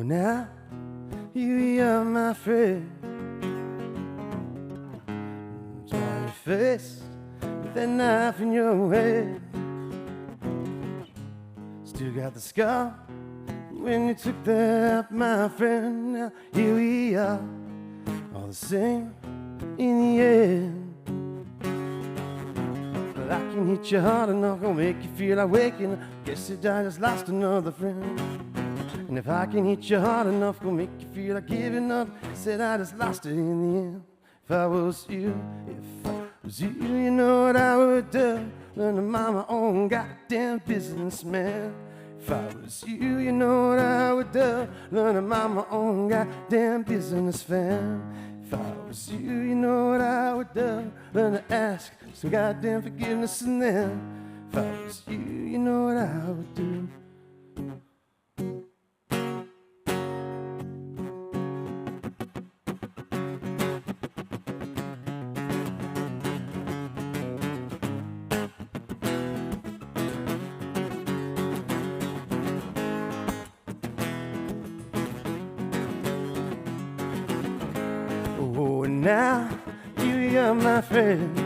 now you are my friend. Saw your face with that knife in your head. Still got the scar when you took that, my friend. Now here we are, all the same in the end. But I can hit you hard enough, gonna make you feel like waking up. Guess that I just lost another friend. And if I can hit you hard enough, gonna make you feel like giving up. Said I just lost it in the end. If I was you, you know what I would do. Learn to mind my own goddamn business, man. If I was you, you know what I would do. Learn to mind my own goddamn business, fam. If I was you, you know what I would do. Learn to ask some goddamn forgiveness, and then if I was you, you know what I would do. Now you are my friend.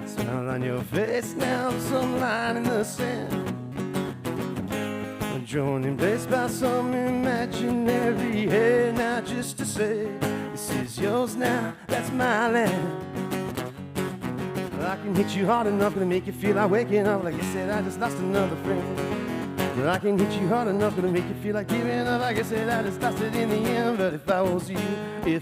Smile on your face now, some line in the sand. Drawn in place by some imaginary hand. Now just to say, this is yours now, that's my land. I can hit you hard enough to make you feel like waking up. Like I said, I just lost another friend. But I can hit you hard enough to make you feel like giving up. Like I said, I just lost it in the end. But if I was you, you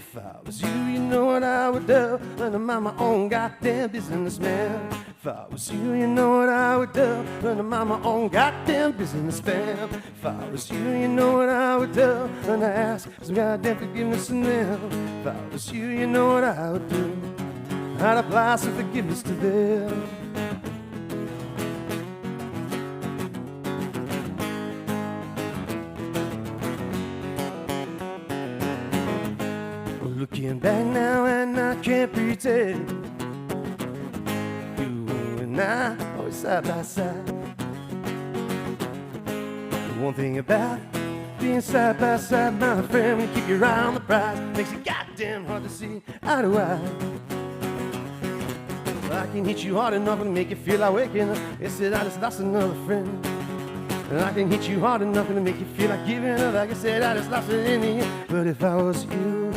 know what I would do. Learn to mind my own goddamn business, man. If I was you, you know what I would do. Learn to mind my own goddamn business, fam. If I was you, you know what I would do. Learn to ask some goddamn forgiveness and them. If I was you, you know what I would do. I'd apply some forgiveness to them. Looking back now and I can't pretend. You and I always side by side. The one thing about being side by side, my friend, when you keep your eye on the prize, makes it goddamn hard to see eye to eye. I can hit you hard enough and make you feel like waking up. It said I just lost another friend. And I can hit you hard enough to make you feel like giving up. Like I said, I just lost it in the end. But if I was you,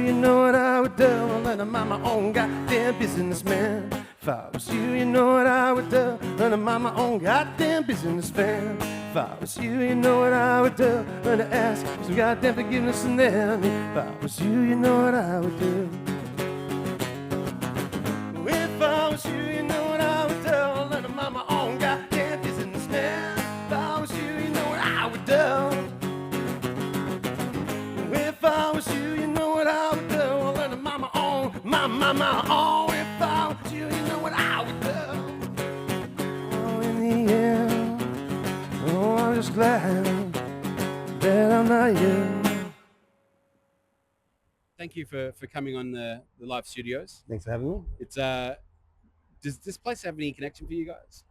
you know what I would do. I'd learn to mind my own goddamn business, man. If I was you, you know what I would do. Learn to mind my own goddamn business, man. If I was you, you know what I would do. Learn to ask some goddamn forgiveness and then if I was you, you know what I would do. If I was you, you know what I would do. Learn to mind my own goddamn business, man. If I was you, you know what I would do. If I was you, you know what I would do. I'll learn to mind my own, my own. If I was you, you know what I would do. Oh, in the end, oh, I'm just glad that I'm not you. Thank you for coming on the live studios. Thanks for having me. It's does this place have any connection for you guys?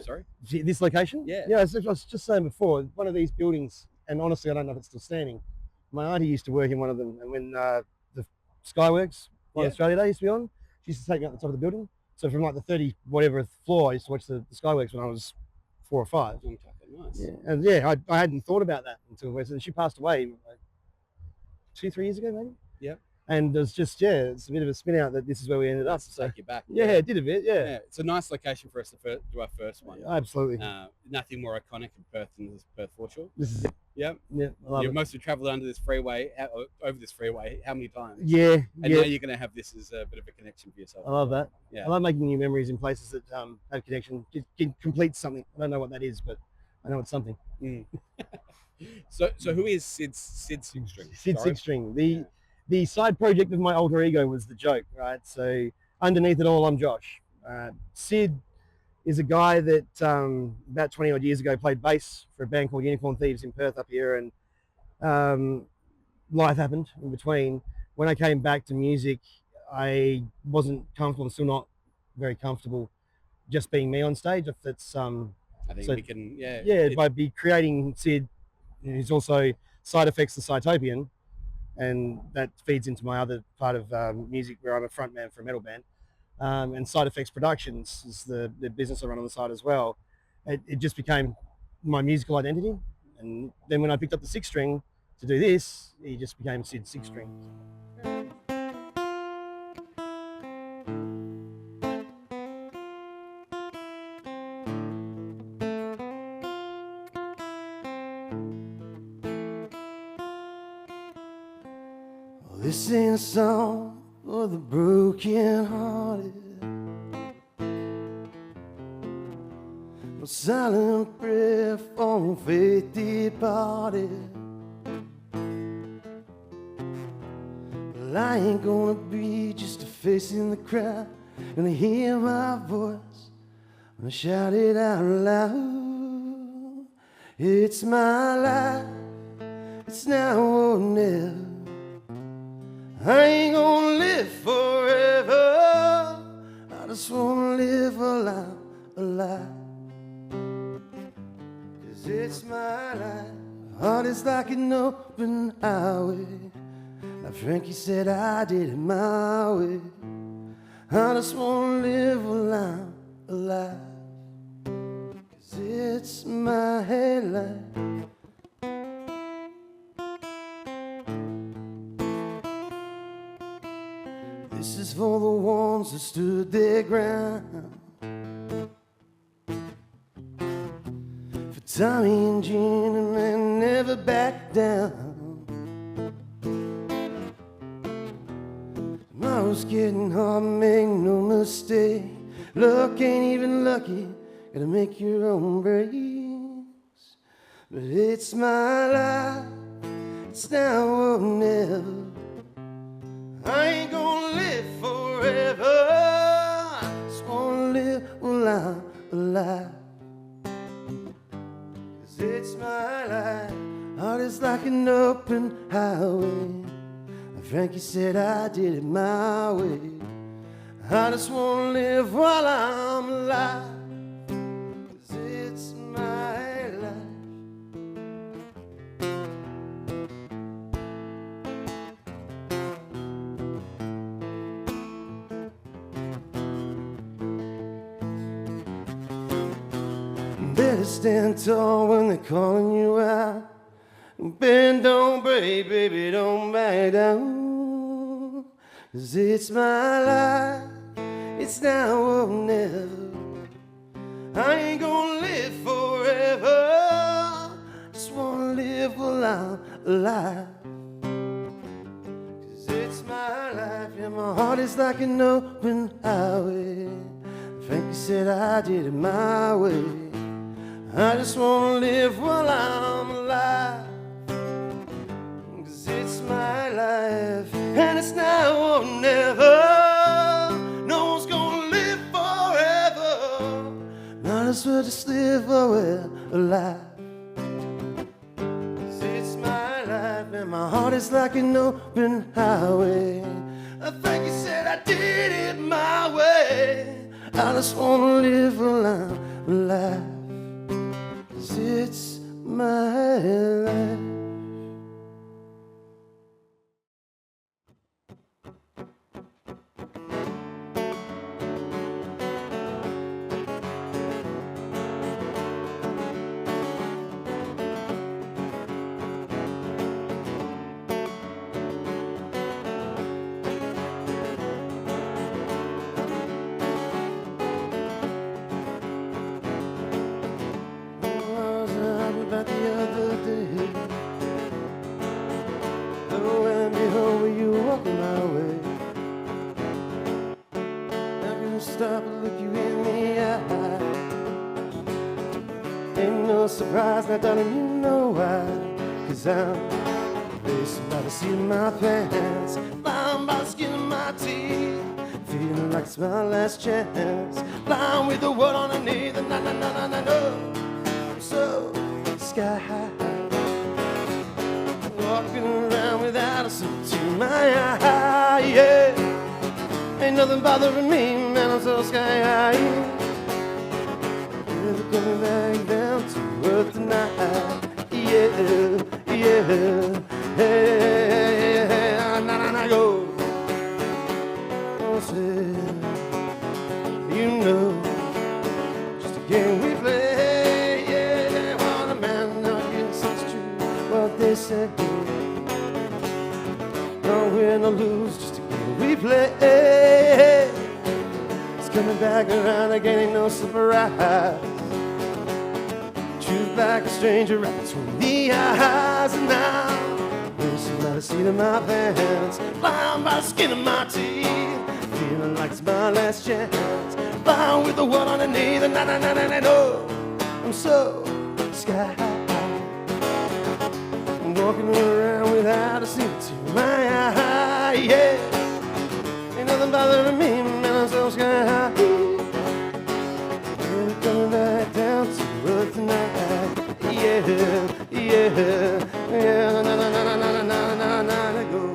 Sorry? This location? Yeah. Yeah, as I was just saying before, one of these buildings, and honestly, I don't know if it's still standing. My auntie used to work in one of them, and when the Skyworks on Australia Day used to be on, she used to take me up the top of the building. So from like the 30 whatever floor, I used to watch the Skyworks when I was 4 or 5. Nice. Yeah, and yeah, I hadn't thought about that until she passed away like 2-3 years ago, maybe. Yeah. And it's just it's a bit of a spin out that this is where we ended up. So take you back. Yeah, it did a bit. Yeah, it's a nice location for us to do our first one. Absolutely. Nothing more iconic in Perth than this Perth Foreshore. This is it. Yeah, I love it. Mostly travelled under this freeway, over this freeway. How many times? Yeah, and now you're going to have this as a bit of a connection for yourself. I love that. Yeah, I love making new memories in places that have connection. It completes something. I don't know what that is, but I know it's something. Mm. So who is Sid Sixstring? Sid Sixstring. The side project of my alter ego was The Joke, right? So underneath it all, I'm Josh. Sid is a guy that about 20 odd years ago played bass for a band called Unicorn Thieves in Perth up here, and life happened in between. When I came back to music, I wasn't comfortable and still not very comfortable just being me on stage. If that's I think we can, by be creating Sid he's also Side Effects the Cytopian, and that feeds into my other part of music where I'm a frontman for a metal band. And Side Effects Productions is the business I run on the side as well. It just became my musical identity. And then when I picked up the 6-string to do this, he just became Sid's 6-string. This ain't a song for the broken hearted, no silent prayer for faith departed. Well, I ain't gonna be just a face in the crowd, gonna hear my voice, gonna shout it out loud. It's my life, it's now or never. I ain't gonna live forever, I just wanna live alive. 'Cause it's my life, heart is like an open highway. Like Frankie said, I did it my way. I just wanna live alive. 'Cause it's my life. This is for the ones that stood their ground, for Tommy and Jean, and they never backed down. Tomorrow's getting hard, make no mistake. Luck ain't even lucky, gotta make your own breaks. But it's my life, it's now or never. I ain't gonna live forever, I just wanna live alive. 'Cause it's my life, heart is like an open highway. Frankie said I did it my way. I just wanna live while I'm alive. 'Cause it's my life. Better stand tall when they're calling you out. Bend, don't break, baby, don't back down. 'Cause it's my life, it's now or never. I ain't gonna live forever, just wanna live while I'm alive. 'Cause it's my life, yeah, my heart is like an open highway. Frankie said I did it my way. I just wanna live while I'm alive. 'Cause it's my life, and it's now or never. No one's gonna live forever, might as well just live while we're alive. 'Cause it's my life, and my heart is like an open highway. I think you said I did it my way. I just wanna live while I'm alive. 'Cause it's my life. About the other day, lo and behold, were you walking my way? Not gonna stop and look you in the eye. Ain't no surprise now, darling, you know why. 'Cause I'm racing by the seat of my pants, blind by the skin of my teeth, feeling like it's my last chance, blind with the world underneath, and no, so sky high, walking around without a suit to my eye, yeah. Ain't nothing bothering me, man, I'm so sky high. Never coming back down to earth tonight, yeah. lose just to get a replay. It's coming back around again, ain't no surprise. Truth like a stranger right between the eyes. And now racing by the seat of my pants, bound by the skin of my teeth, feeling like it's my last chance, bound with the world underneath. And I know I'm so sky high. I'm walking around without a single tear in my eye, yeah. Ain't nothing bothering me, man, I'm so sky high. We're coming back down to earth tonight, yeah, yeah, yeah, na na na na na na na na na go.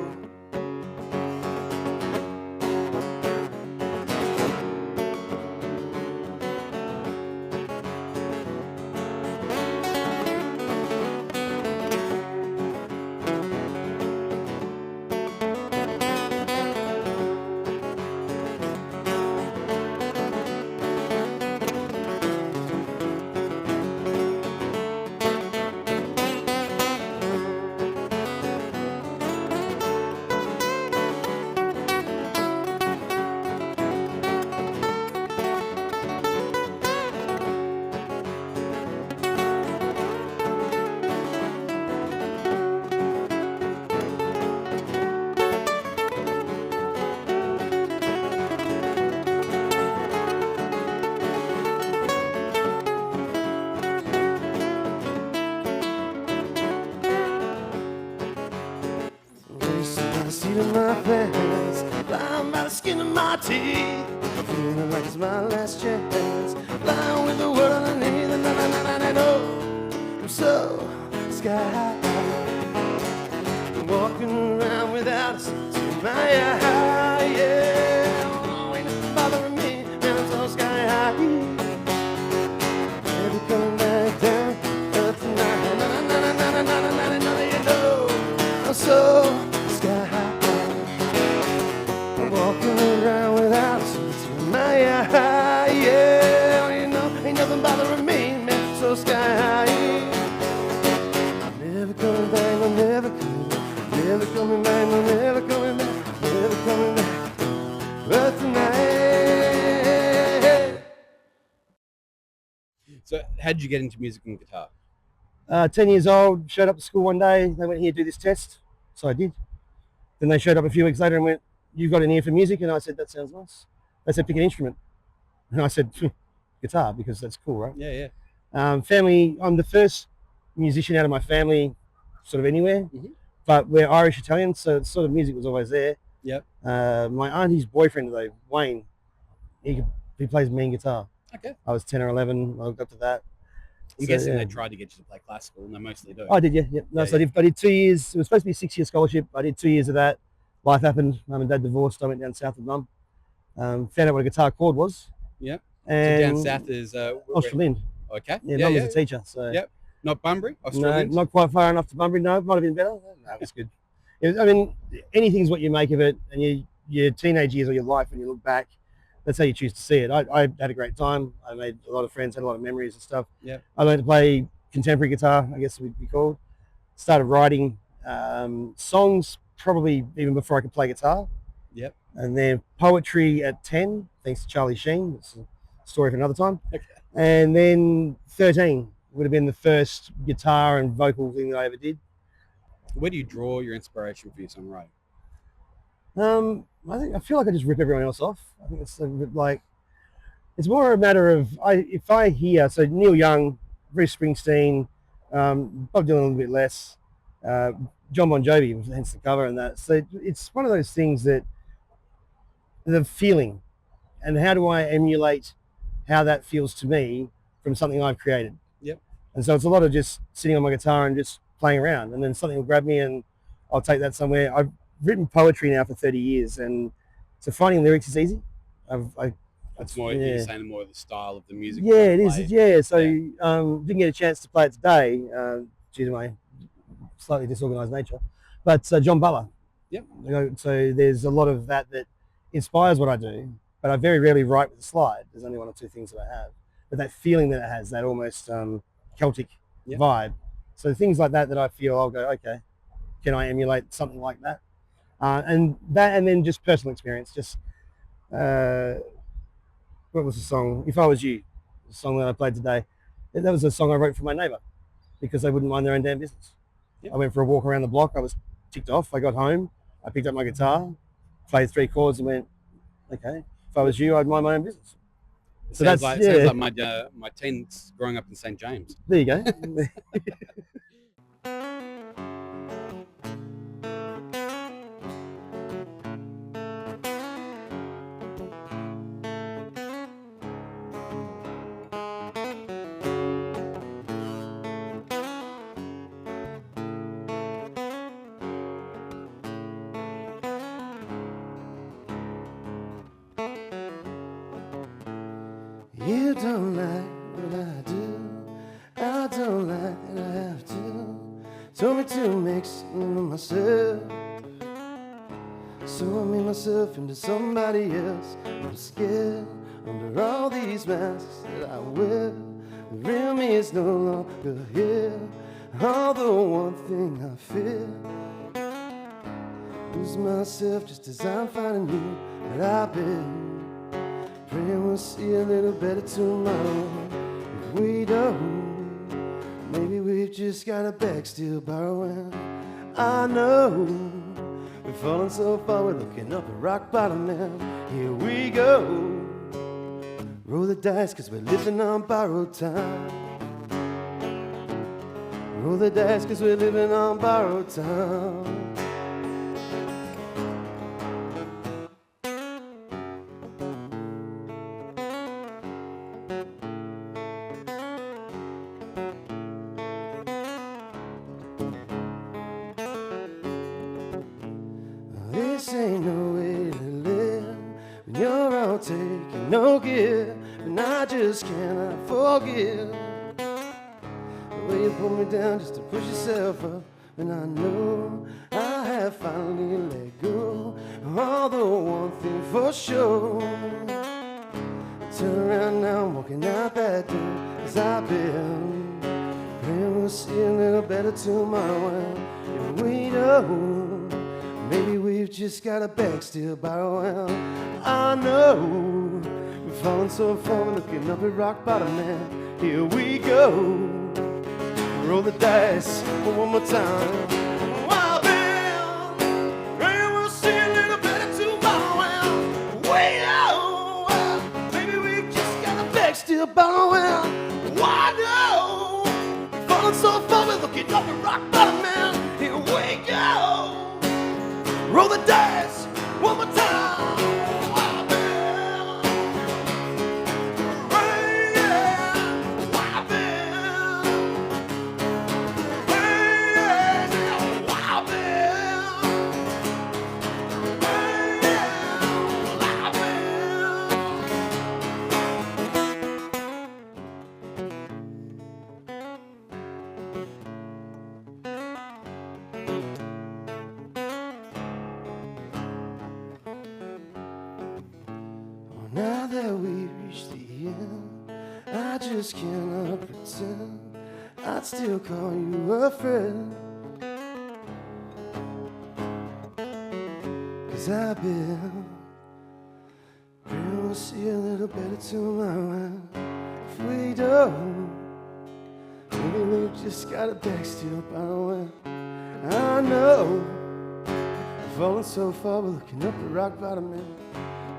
In my pants, bound by the skin of my teeth, feeling like it's my last chance, bound with the world underneath. And I know I'm so sky high. I'm walking around without a sense in my eye, yeah. Oh, ain't nothing bothering me, man, I'm so sky high. Never coming back down earth tonight. You know I'm so sky high. Walking around without a sense in my eye, yeah. You know, ain't nothing bothering me, man, so sky high. Never coming back, no, never coming back. Never coming back, no, never coming back. Never coming back, but tonight. So how did you get into music and guitar? 10 years old, showed up to school one day. They went, here, do this test. So I did. Then they showed up a few weeks later and went, you've got an ear for music? And I said, that sounds nice. They said, pick an instrument. And I said, guitar, because that's cool, right? Yeah. Family, I'm the first musician out of my family, sort of anywhere, but we're Irish Italian, so sort of music was always there. Yep. My auntie's boyfriend, though, Wayne, he plays mean guitar. Okay. I was 10 or 11, I looked up to that. I'm guessing they tried to get you to play classical, and they mostly do. I did, yeah. No, so I did 2 years. It was supposed to be a 6-year scholarship. I did 2 years of that. Life happened. Mum and Dad divorced. I went down south with Mum. Found out what a guitar chord was. Yep. And so down south is Australind. Okay. Yeah, Mum was a teacher. So yep. Not Bunbury. No, not quite far enough to Bunbury. No, might have been better. No, it was good. I mean, anything's what you make of it, and your teenage years or your life, when you look back, that's how you choose to see it. I had a great time. I made a lot of friends, had a lot of memories and stuff. Yeah. I learned to play contemporary guitar, I guess it would be called. Started writing songs probably even before I could play guitar. Yep. And then poetry at 10, thanks to Charlie Sheen. It's a story for another time. Okay. And then 13 would have been the first guitar and vocal thing that I ever did. Where do you draw your inspiration for your songwriting? I feel like I just rip everyone else off. I think it's like, it's more a matter of, if I hear, so Neil Young, Bruce Springsteen, Bob Dylan a little bit less, John Bon Jovi, hence the cover and that. So it's one of those things that the feeling, and how do I emulate how that feels to me from something I've created. Yep. And so it's a lot of just sitting on my guitar and just playing around, and then something will grab me and I'll take that somewhere. I've written poetry now for 30 years, and so finding lyrics is easy. It's more, you're saying more of the style of the music. Yeah, it is. Yeah. So didn't get a chance to play it today due to my slightly disorganized nature, but John Butler. Yep. So there's a lot of that inspires what I do, but I very rarely write with a slide. There's only one or two things that I have, but that feeling that it has, that almost Celtic vibe. So things like that I feel, I'll go, okay, can I emulate something like that? And then just personal experience. Just what was the song? If I Was You, the song that I played today. That was a song I wrote for my neighbour because they wouldn't mind their own damn business. Yep. I went for a walk around the block. I was ticked off. I got home. I picked up my guitar, played 3 chords, and went, okay. If I was you, I'd mind my own business. So sounds like my teens growing up in St. James. There you go. You don't like what I do. I don't like that I have to. Told me to make something of myself. So I made myself into somebody else. I'm scared under all these masks that I wear. The real me is no longer here. Although one thing I fear, lose myself just as I'm finding you. But I've been praying we'll see a little better tomorrow. If we don't, maybe we've just got a bag still borrowing. I know we're falling so far, we're looking up at rock bottom now. Here we go. Roll the dice, cause we're living on borrowed time. Roll the dice, cause we're living on borrowed time. This ain't no way to live when you're all taking no give, and I just cannot forgive the way you pull me down just to push yourself up. And I know I have finally let go. Although one thing for sure, turn around now, I'm walking out that door. Cause I've been praying we'll see a little better tomorrow. If we don't, maybe we've just got a bag still borrowing. I know we're falling so far, we're looking up at rock bottom now. Here we go. Roll the dice one more time. I've been praying we'll see a little better tomorrow. Way out, maybe we've just got a bag still borrowing. Why no? We're falling so far, we're looking up at rock bottom now. Here we go. Roll the dice one more time. I've been praying. I've been praying. I've been praying. I've Now that we've reached the end, I just cannot pretend I'd still call you a friend. Cause I've been praying we'll see a little better tomorrow. If we don't, maybe we've just got a bag still borrowing. I know we're falling so far, we're looking up at rock bottom now.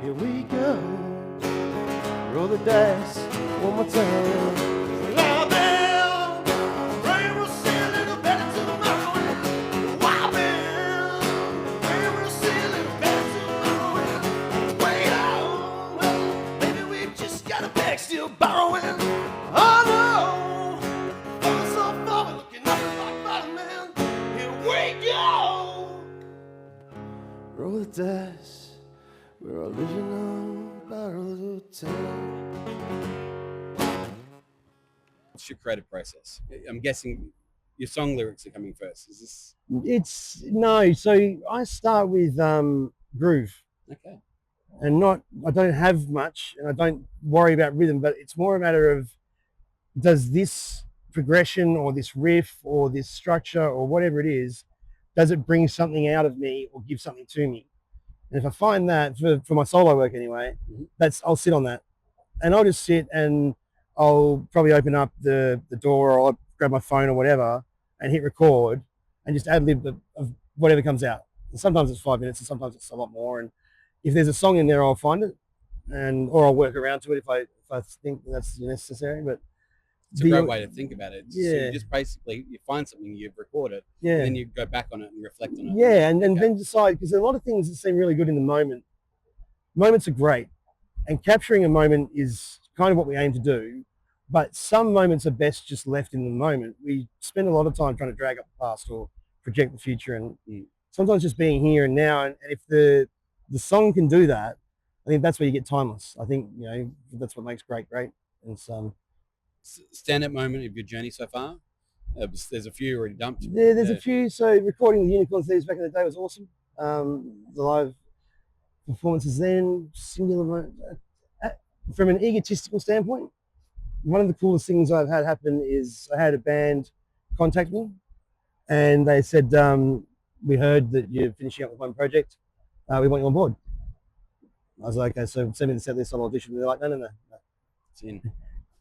Here we go. Roll the dice one more time. I've been praying we'll see a little better tomorrow. I've been praying we'll see a little better tomorrow. Wait on, maybe we've just got a bag still borrowing. Oh no, falling so far, we're looking up at rock bottom man. Here we go. Roll the dice. We're all living on borrowed time. What's your creative process? I'm guessing your song lyrics are coming first. Is this? It's no. So I start with groove, Okay. and I don't have much, and I don't worry about rhythm, but it's more a matter of, does this progression or this riff or this structure or whatever it is, does it bring something out of me or give something to me? And if I find that for my solo work anyway, I'll sit on that, and I'll just sit and I'll probably open up the door, or I'll grab my phone or whatever and hit record and just ad lib of whatever comes out. And sometimes it's 5 minutes and sometimes it's a lot more. And if there's a song in there, I'll find it, or I'll work around to it if I think that's necessary. But it's a great way to think about it. Yeah. So you just basically, you find something, you record it, and then you go back on it and reflect on it. Yeah, and then decide, because there are a lot of things that seem really good in the moment. Moments are great, and capturing a moment is kind of what we aim to do, but some moments are best just left in the moment. We spend a lot of time trying to drag up the past or project the future, and sometimes just being here and now, and if the song can do that, I think that's where you get timeless. I think, that's what makes great. And stand-up moment of your journey so far? There's a few already dumped. Yeah, there's a few. So recording the Unicorn Thieves back in the day was awesome. The live performances then, singular. From an egotistical standpoint, one of the coolest things I've had happen is I had a band contact me, and they said, we heard that you're finishing up with one project. We want you on board. I was like, okay, so send me the set list, on audition. They're like, no. It's in.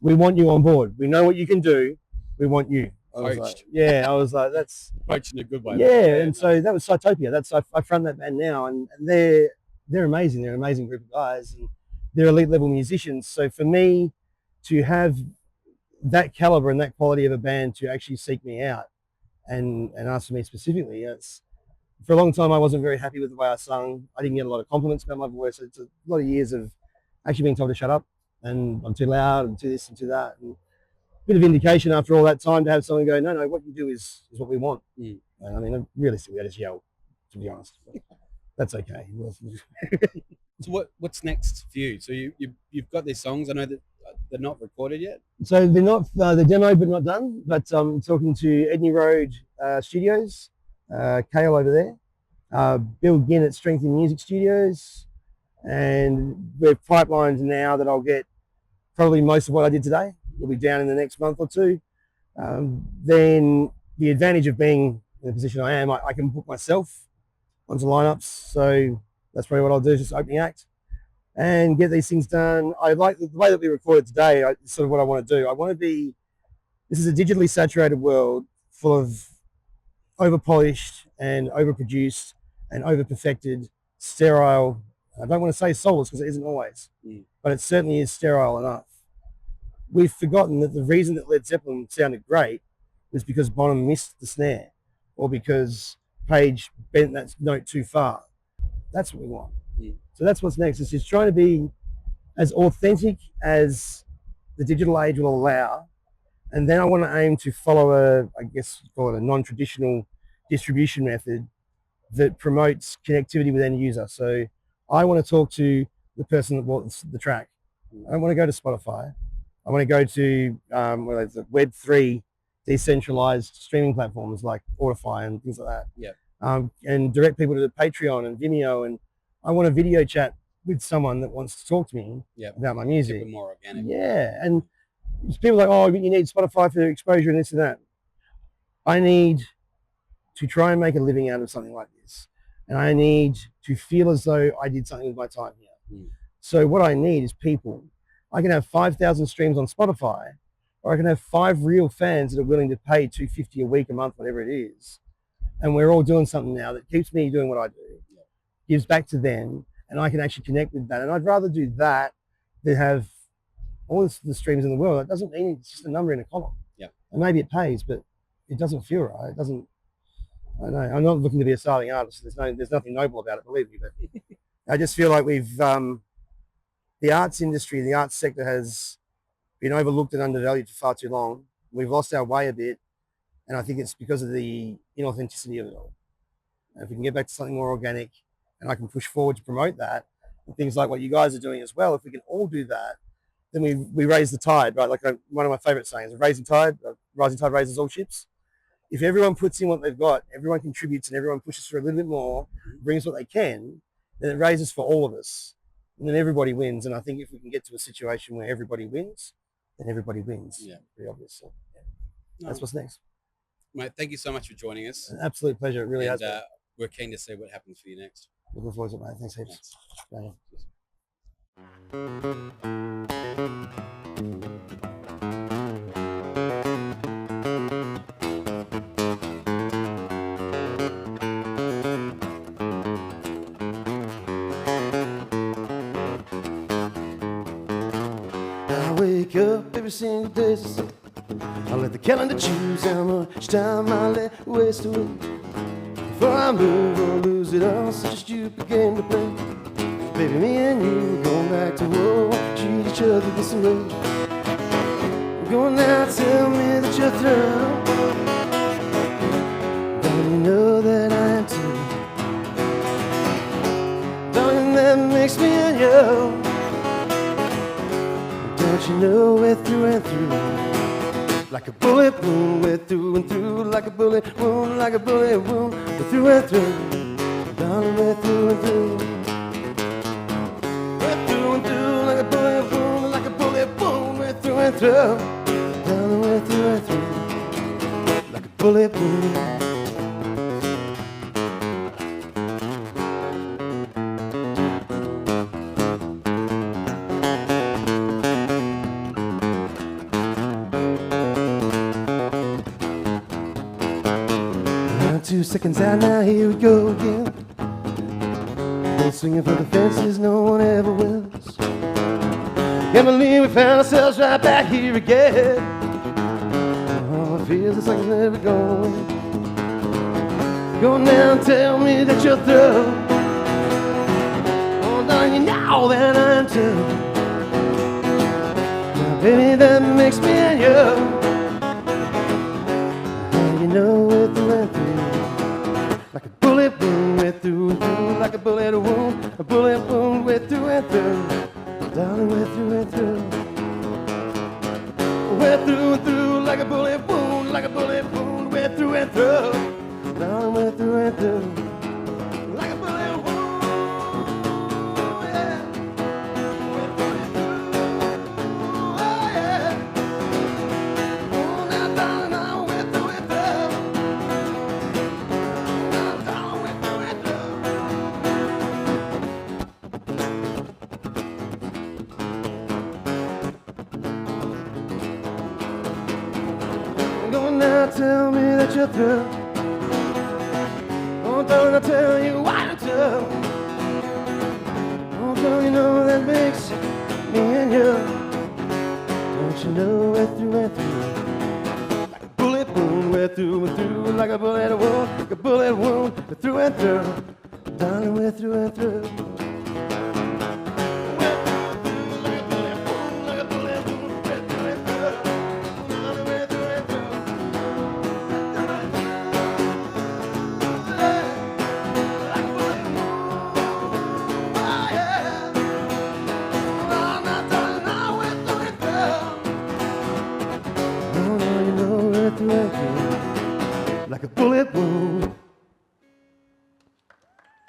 We want you on board. We know what you can do. We want you. I was like, that's poached in a good way. Yeah, and so that was Cytopia. I front that band now, and they're amazing. They're an amazing group of guys, and they're elite level musicians. So for me to have that caliber and that quality of a band to actually seek me out and ask for me specifically, for a long time I wasn't very happy with the way I sung. I didn't get a lot of compliments about my voice. It's a lot of years of actually being told to shut up, and I'm too loud, and too this and too that. And bit of indication after all that time to have someone go, no, what you do is what we want. And I mean, realistically, I just yell, to be honest. But that's okay. So what's next for you? So you've got these songs. I know that they're not recorded yet. So they're not, they're demoed but not done. But I'm talking to Edney Road Studios, Kale over there, Bill Ginn at Strength in Music Studios, and we're pipelined now that I'll get probably most of what I did today. Will be down in the next month or two. Then the advantage of being in the position I am, I can book myself onto lineups. So that's probably what I'll do, is just opening act and get these things done. I like the way that we recorded today. Sort of what I want to do. I want to be, this is a digitally saturated world full of over-polished and overproduced and over-perfected, sterile. I don't want to say soulless because it isn't always, but it certainly is sterile enough. We've forgotten that the reason that Led Zeppelin sounded great was because Bonham missed the snare, or because Page bent that note too far. That's what we want. So that's what's next. It's just trying to be as authentic as the digital age will allow. And then I want to aim to follow I guess call it a non-traditional distribution method that promotes connectivity with end user. So I want to talk to the person that bought the track. I don't want to go to Spotify. I want to go to Web3 decentralized streaming platforms like Autify and things like that. And direct people to Patreon and Vimeo. And I want a video chat with someone that wants to talk to me about my music. Keep it more organic. Yeah. And people are like, oh, you need Spotify for exposure and this and that. I need to try and make a living out of something like this. And I need to feel as though I did something with my time here. So what I need is people. I can have 5,000 streams on Spotify, or I can have 5 real fans that are willing to pay $250 a week, a month, whatever it is. And we're all doing something now that keeps me doing what I do, gives back to them, and I can actually connect with that. And I'd rather do that than have all the streams in the world. It doesn't mean it's just a number in a column. And maybe it pays, but it doesn't feel right. It doesn't. I know. I'm not looking to be a starving artist. There's nothing noble about it, believe me. But I just feel like we've the arts industry, the arts sector has been overlooked and undervalued for far too long. We've lost our way a bit, and I think it's because of the inauthenticity of it all. And if we can get back to something more organic, and I can push forward to promote that, and things like what you guys are doing as well, if we can all do that, then we raise the tide, right? Like one of my favorite sayings, rising tide raises all ships. If everyone puts in what they've got, everyone contributes, and everyone pushes for a little bit more, brings what they can, then it raises for all of us. And then everybody wins. And I think if we can get to a situation where everybody wins, then everybody wins. Pretty obvious. So, that's what's next. Mate, thank you so much for joining us. An absolute pleasure. It really has And been. we're keen to see what happens for you next. Looking forward to it, mate. Thanks heaps. Bye. I wake up every single day to say, I let the calendar choose how much time I let waste away. Before I move or lose it all, such a stupid game to play. Baby, me and you are going back to war, treat each other this way. We're going now, tell me that you're through. Don't you know that I am too? Don't you know that makes me and you? Don't you know we're through and through? Like a bullet wound, we're through and through. Like a bullet wound, like a bullet wound, we're through and through. Darling, we're through and through. We're through and through, like a bullet wound, like a bullet wound, we're through and through. Darling, we're through and through. Like a bullet wound. Now 2 seconds out, now here we go again. Been swinging for the fences, no one ever wins. Can't believe we found ourselves right back here again. Oh, it feels just like it's never going. Go now and tell me that you're through. Oh, darling, you know that I'm too. Now, baby, that makes me and you. And you know we're through and through. Like a bullet wound, we're through and through. Like a bullet wound, we're through and through. Darling, we're through and through. We're through and through. Like a bullet wound, like a bullet wound, we're through and through. Darling, we're through and through. Like a bullet wound, yeah. We're through and through. Oh, yeah. Oh, now, darling, now we're through and through. Now, darling, we're through and through. Go now, tell me that you're through. Oh, don't I tell you why I'm too? Oh, don't you know that makes me and you? Don't you know we're through and through? Like a bullet wound, we're through and through. Like a bullet wound, like a bullet wound, we're through and through. Darling, we're through and through. Like a bullet wound.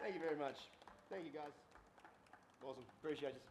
Thank you very much. Thank you, guys. Awesome. Appreciate it.